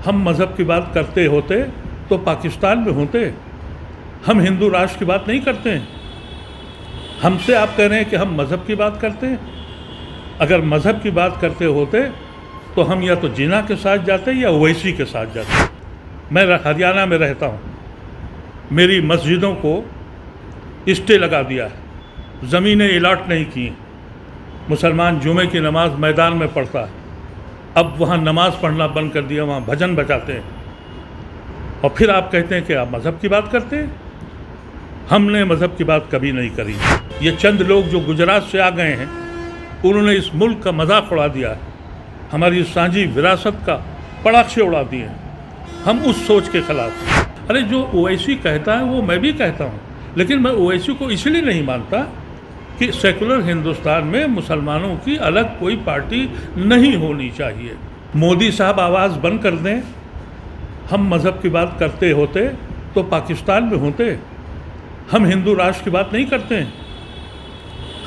हम मज़हब की बात करते होते तो पाकिस्तान में होते। हम हिंदू राष्ट्र की बात नहीं करते हैं। हमसे आप कह रहे हैं कि हम मज़हब की बात करते हैं। अगर मज़हब की बात करते होते तो हम या तो जिन्ना के साथ जाते या ओवैसी के साथ जाते। मैं हरियाणा में रहता हूँ, मेरी मस्जिदों को स्टे लगा दिया है, ज़मीनें अलॉट नहीं की। मुसलमान जुमे की नमाज मैदान में पढ़ता है, अब वहाँ नमाज पढ़ना बंद कर दिया, वहाँ भजन बजाते हैं। और फिर आप कहते हैं कि आप मज़हब की बात करते हैं। हमने मज़हब की बात कभी नहीं करी। ये चंद लोग जो गुजरात से आ गए हैं, उन्होंने इस मुल्क का मजाक उड़ा दिया है, हमारी साझी विरासत का पटाखे उड़ा दिए हैं। हम उस सोच के खिलाफ। अरे जो ओवैसी कहता है वो मैं भी कहता हूँ, लेकिन मैं ओवैसी को इसलिए नहीं मानता कि सेकुलर हिंदुस्तान में मुसलमानों की अलग कोई पार्टी नहीं होनी चाहिए। मोदी साहब आवाज़ बंद कर दें। हम मज़हब की बात करते होते तो पाकिस्तान में होते। हम हिंदू राष्ट्र की बात नहीं करते हैं।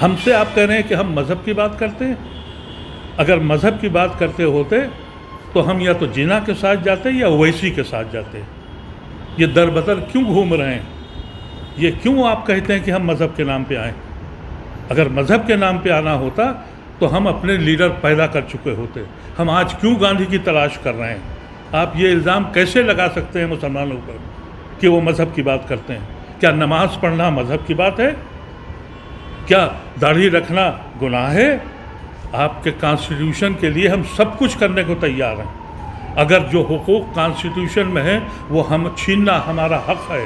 हमसे आप कह रहे हैं कि हम मज़हब की बात करते हैं। अगर मज़हब की बात करते होते तो हम या तो जिन्ना के साथ जाते या ओवैसी के साथ जाते। ये दरबदर क्यों घूम रहे हैं? ये क्यों आप कहते हैं कि हम मज़हब के नाम पे आए? अगर मज़हब के नाम पे आना होता तो हम अपने लीडर पैदा कर चुके होते। हम आज क्यों गांधी की तलाश कर रहे हैं? आप ये इल्ज़ाम कैसे लगा सकते हैं मुसलमानों पर कि वो मज़हब की बात करते हैं? क्या नमाज़ पढ़ना मज़हब की बात है? क्या दाढ़ी रखना गुनाह है? आपके कॉन्स्टिट्यूशन के लिए हम सब कुछ करने को तैयार हैं। अगर जो हुकूक कॉन्स्टिट्यूशन में है वो हम छीनना हमारा हक़ है।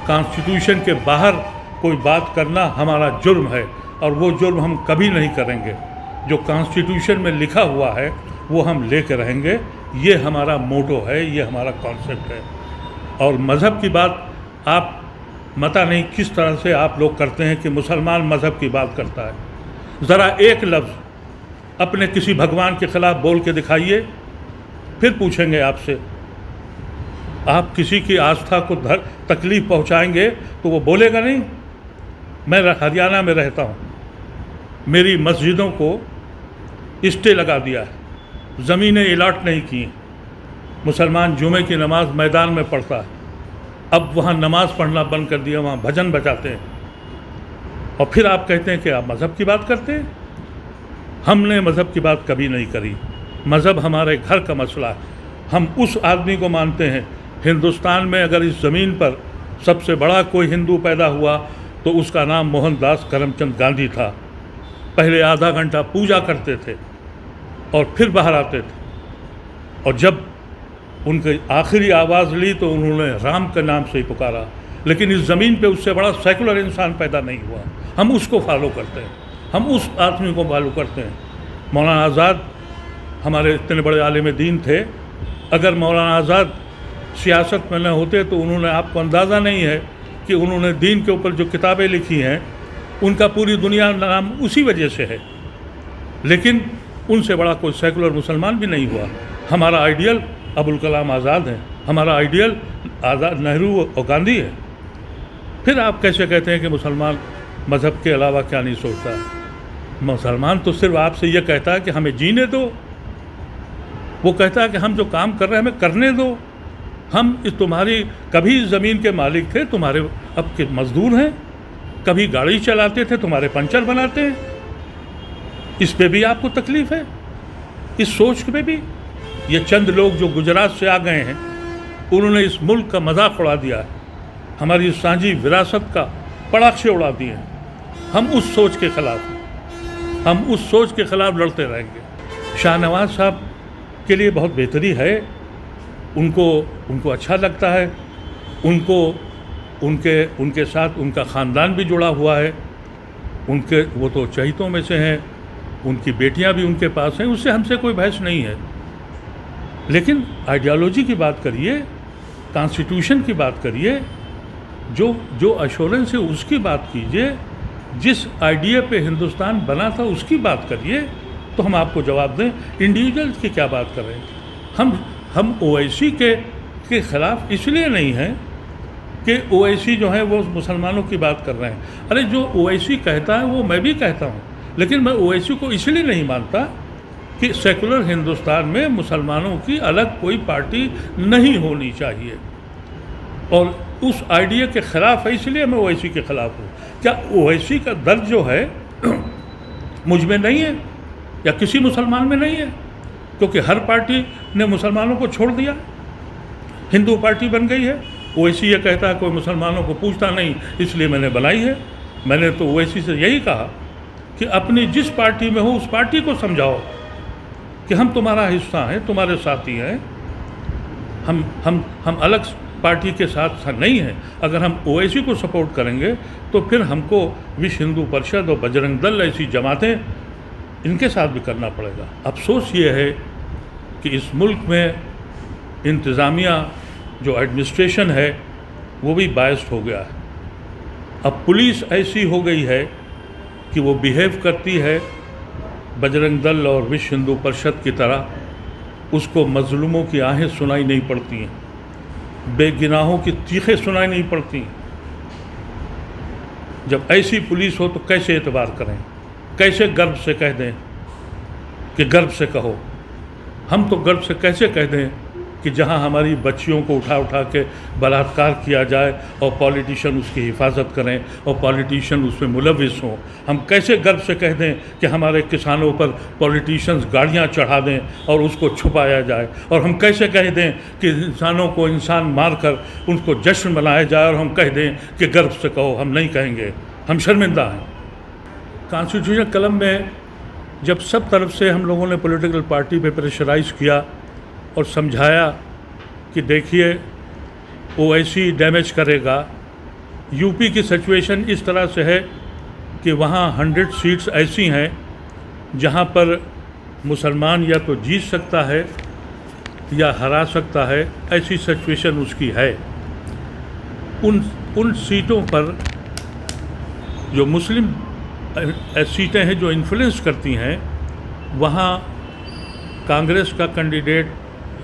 कॉन्स्टिट्यूशन के बाहर कोई बात करना हमारा जुर्म है, और वो जुर्म हम कभी नहीं करेंगे। जो कॉन्स्टिट्यूशन में लिखा हुआ है वो हम लेके रहेंगे। ये हमारा मोटो है, ये हमारा कॉन्सेप्ट है। और मज़हब की बात आप पता नहीं किस तरह से आप लोग करते हैं कि मुसलमान मज़हब की बात करता है। ज़रा एक लफ्ज़ अपने किसी भगवान के ख़िलाफ़ बोल के दिखाइए, फिर पूछेंगे आपसे। आप किसी की आस्था को तकलीफ़ पहुंचाएंगे तो वो बोलेगा नहीं। मैं हरियाणा में रहता हूं, मेरी मस्जिदों को स्टे लगा दिया है, ज़मीनें अलॉट नहीं की। मुसलमान जुमे की नमाज मैदान में पढ़ता है, अब वहाँ नमाज पढ़ना बंद कर दिया, वहाँ भजन बजाते हैं। और फिर आप कहते हैं कि आप मज़हब की बात करते हैं। हमने मज़हब की बात कभी नहीं करी। मज़हब हमारे घर का मसला है। हम उस आदमी को मानते हैं। हिंदुस्तान में अगर इस ज़मीन पर सबसे बड़ा कोई हिंदू पैदा हुआ तो उसका नाम मोहनदास करमचंद गांधी था। पहले आधा घंटा पूजा करते थे और फिर बाहर आते थे, और जब उनकी आखिरी आवाज़ ली तो उन्होंने राम के नाम से ही पुकारा। लेकिन इस ज़मीन पे उससे बड़ा सेकुलर इंसान पैदा नहीं हुआ। हम उसको फॉलो करते हैं, हम उस आदमी को फॉलो करते हैं। मौलाना आज़ाद हमारे इतने बड़े आलिम दीन थे। अगर मौलाना आज़ाद सियासत में न होते तो उन्होंने, आपको अंदाज़ा नहीं है कि उन्होंने दीन के ऊपर जो किताबें लिखी हैं उनका पूरी दुनिया नाम उसी वजह से है। लेकिन उनसे बड़ा कोई सेकुलर मुसलमान भी नहीं हुआ। हमारा आइडियल अबुल कलाम आज़ाद है, हमारा आइडियल आज़ाद नेहरू और गांधी है। फिर आप कैसे कहते हैं कि मुसलमान मज़हब के अलावा क्या नहीं सोचता है? मुसलमान तो सिर्फ आपसे ये कहता है कि हमें जीने दो। वो कहता है कि हम जो काम कर रहे हैं हमें करने दो। हम इस तुम्हारी कभी ज़मीन के मालिक थे, तुम्हारे अब के मज़दूर हैं। कभी गाड़ी चलाते थे, तुम्हारे पंचर बनाते हैं। इस पे भी आपको तकलीफ़ है, इस सोच पे भी। ये चंद लोग जो गुजरात से आ गए हैं, उन्होंने इस मुल्क का मजाक उड़ा दिया है, हमारी साझी विरासत का पटाखे उड़ा दिए हैं। हम उस सोच के ख़िलाफ़ हैं। हम उस सोच के ख़िलाफ़ लड़ते रहेंगे। शाहनवाज़ साहब के लिए बहुत बेहतरी है, उनको अच्छा लगता है। उनके साथ उनका ख़ानदान भी जुड़ा हुआ है। वो तो चहीतों में से हैं, उनकी बेटियां भी उनके पास हैं, उससे हमसे कोई बहस नहीं है। लेकिन आइडियोलॉजी की बात करिए, कॉन्स्टिट्यूशन की बात करिए, जो अश्योरेंस है उसकी बात कीजिए। जिस आइडिया पे हिंदुस्तान बना था उसकी बात करिए, तो हम आपको जवाब दें। इंडिविजुअल्स की क्या बात कर रहे हैं? हम ओवैसी के ख़िलाफ़ इसलिए नहीं हैं कि ओवैसी जो है वो मुसलमानों की बात कर रहे हैं। अरे जो ओवैसी कहता है वो मैं भी कहता हूँ, लेकिन मैं ओवैसी को इसलिए नहीं मानता कि सेकुलर हिंदुस्तान में मुसलमानों की अलग कोई पार्टी नहीं होनी चाहिए, और उस आइडिया के ख़िलाफ़ है, इसलिए मैं ओवैसी के ख़िलाफ़ हूँ। क्या ओवैसी का दर्द जो है मुझ में नहीं है या किसी मुसलमान में नहीं है? क्योंकि हर पार्टी ने मुसलमानों को छोड़ दिया, हिंदू पार्टी बन गई है। ओवैसी ये कहता है कोई मुसलमानों को पूछता नहीं, इसलिए मैंने बनाई है। मैंने तो ओवैसी से यही कहा कि अपनी जिस पार्टी में हो उस पार्टी को समझाओ कि हम तुम्हारा हिस्सा हैं, तुम्हारे साथी हैं, हम अलग पार्टी के साथ नहीं हैं। अगर हम ओवैसी को सपोर्ट करेंगे तो फिर हमको विश्व हिंदू परिषद और बजरंग दल ऐसी जमातें, इनके साथ भी करना पड़ेगा। अफसोस ये है कि इस मुल्क में इंतज़ामिया जो एडमिनिस्ट्रेशन है वो भी बायस्ड हो गया है। अब पुलिस ऐसी हो गई है कि वो बिहेव करती है बजरंग दल और विश्व हिंदू परिषद की तरह, उसको मजलूमों की आहें सुनाई नहीं पड़ती हैं, बेगुनाहों की चीखें सुनाई नहीं पड़ती। जब ऐसी पुलिस हो तो कैसे एतबार करें, कैसे गर्व से कह दें कि गर्व से कहो? हम तो गर्व से कैसे कह दें कि जहां हमारी बच्चियों को उठा उठा के बलात्कार किया जाए और पॉलिटिशियन उसकी हिफाजत करें और पॉलिटिशियन उसमें मुलविस हों, हम कैसे गर्व से कह दें कि हमारे किसानों पर पॉलिटिशियंस गाड़ियां चढ़ा दें और उसको छुपाया जाए, और हम कैसे कह दें कि इंसानों को इंसान मारकर उनको जश्न मनाया जाए और हम कह दें कि गर्व से कहो? हम नहीं कहेंगे, हम शर्मिंदा हैं। कॉन्स्टिट्यूशन कलम में जब सब तरफ से हम लोगों ने पॉलिटिकल पार्टी पे प्रेशराइज़ किया और समझाया कि देखिए ओवैसी डैमेज करेगा, यूपी की सिचुएशन इस तरह से है कि वहाँ 100 सीट्स ऐसी हैं जहाँ पर मुसलमान या तो जीत सकता है या हरा सकता है, ऐसी सिचुएशन उसकी है। उन सीटों पर जो मुस्लिम सीटें हैं जो इन्फ्लुएंस करती हैं, वहाँ कांग्रेस का कैंडिडेट,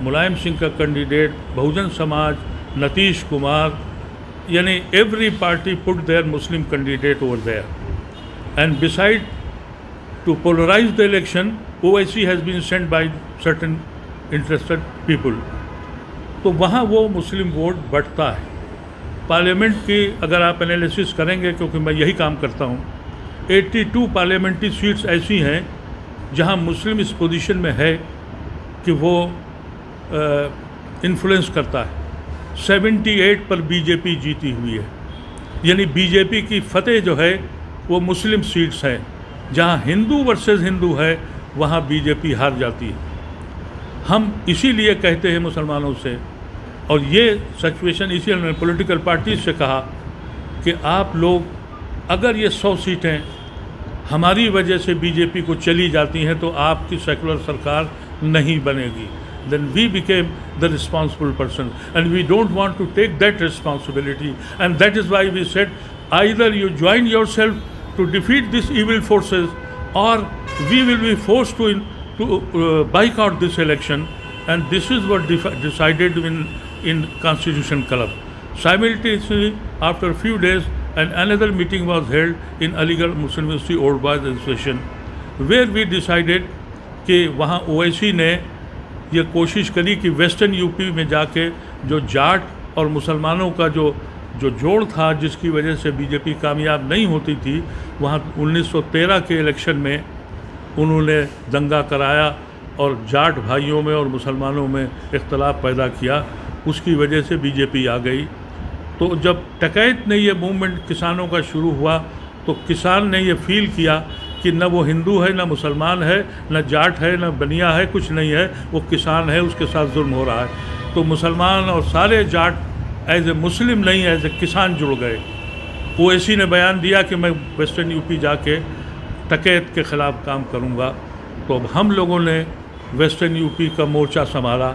मुलायम सिंह का कैंडिडेट, बहुजन समाज, नीतीश कुमार, यानी every party put there Muslim candidate over there, and beside to polarise the election Owaisi has been sent by certain interested people. तो वहाँ वो मुस्लिम वोट बढ़ता है। पार्लियामेंट की अगर आप एनालिसिस करेंगे, क्योंकि मैं यही काम करता हूँ, 82 पार्लियामेंट्री सीट्स ऐसी हैं जहाँ मुस्लिम इस पोजीशन में है कि वो इन्फ्लुएंस करता है। 78 पर बीजेपी जीती हुई है, यानी बीजेपी की फतेह जो है वो मुस्लिम सीट्स हैं। जहाँ हिंदू वर्सेस हिंदू है वहाँ बीजेपी हार जाती है। हम इसीलिए कहते हैं मुसलमानों से, और ये सिचुएशन इसीलिए मैंने पॉलिटिकल पार्टी से कहा कि आप लोग अगर ये 100 सीटें हमारी वजह से बीजेपी को चली जाती हैं तो आपकी सेकुलर सरकार नहीं बनेगी। Then we became the responsible person, and we don't want to take that responsibility, and that is why we said either you join yourself to defeat these evil forces, or we will be forced to boycott this election, and this is what decided in Constitution Club. Simultaneously, after a few days, another meeting was held in Aligarh Muslim University Old Boys Association, where we decided कि वहाँ ओवैसी ने ये कोशिश करी कि western UP में जाके जो जाट और मुसलमानों का जो जोड़ था, जिसकी वजह से बीजेपी कामयाब नहीं होती थी, वहाँ 1913 के इलेक्शन में उन्होंने दंगा कराया और जाट भाइयों में और मुसलमानों में इख्तलाफ पैदा किया। उसकी वजह से बीजेपी आ गई। तो जब टकैत ने ये मूवमेंट किसानों का शुरू हुआ तो किसान ने ये फील किया कि न वो हिंदू है, न मुसलमान है, न जाट है, न बनिया है, कुछ नहीं है, वो किसान है, उसके साथ जुल्म हो रहा है। तो मुसलमान और सारे जाट एज ए मुस्लिम नहीं, एज ए किसान जुड़ गए। ओवैसी ने बयान दिया कि मैं वेस्टर्न यूपी जाके टकैत के ख़िलाफ़ काम करूँगा। तो अब हम लोगों ने वेस्टर्न यूपी का मोर्चा संभाला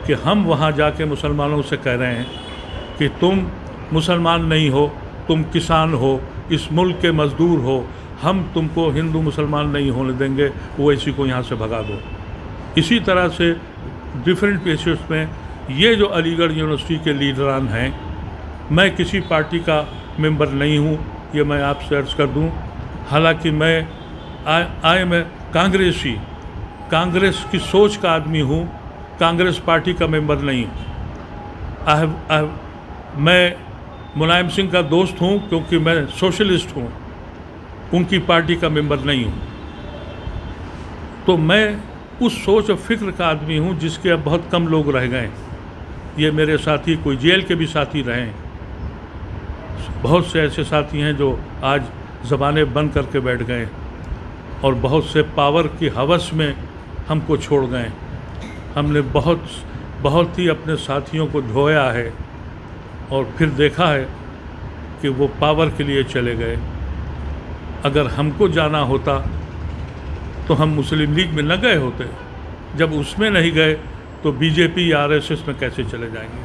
कि हम वहाँ जाके मुसलमानों से कह रहे हैं कि तुम मुसलमान नहीं हो, तुम किसान हो, इस मुल्क के मज़दूर हो, हम तुमको हिंदू मुसलमान नहीं होने देंगे, ओवैसी को यहाँ से भगा दो। इसी तरह से डिफरेंट प्लेसेस में ये जो अलीगढ़ यूनिवर्सिटी के लीडरान हैं, मैं किसी पार्टी का मेंबर नहीं हूँ, ये मैं आपसे अर्ज़ कर दूँ। हालांकि मैं आई एम ए कांग्रेसी, कांग्रेस की सोच का आदमी हूँ, कांग्रेस पार्टी का मेंबर नहीं हूँ। मैं मुलायम सिंह का दोस्त हूँ क्योंकि मैं सोशलिस्ट हूँ, उनकी पार्टी का मेंबर नहीं हूँ। तो मैं उस सोच और फिक्र का आदमी हूँ जिसके अब बहुत कम लोग रह गए। ये मेरे साथी कोई जेल के भी साथी रहे, बहुत से ऐसे साथी हैं जो आज ज़बानें बंद करके बैठ गए, और बहुत से पावर की हवस में हमको छोड़ गए। हमने बहुत ही अपने साथियों को ढोया है और फिर देखा है कि वो पावर के लिए चले गए। अगर हमको जाना होता तो हम मुस्लिम लीग में न गए होते, जब उसमें नहीं गए तो बीजेपी या आरएसएस में कैसे चले जाएंगे।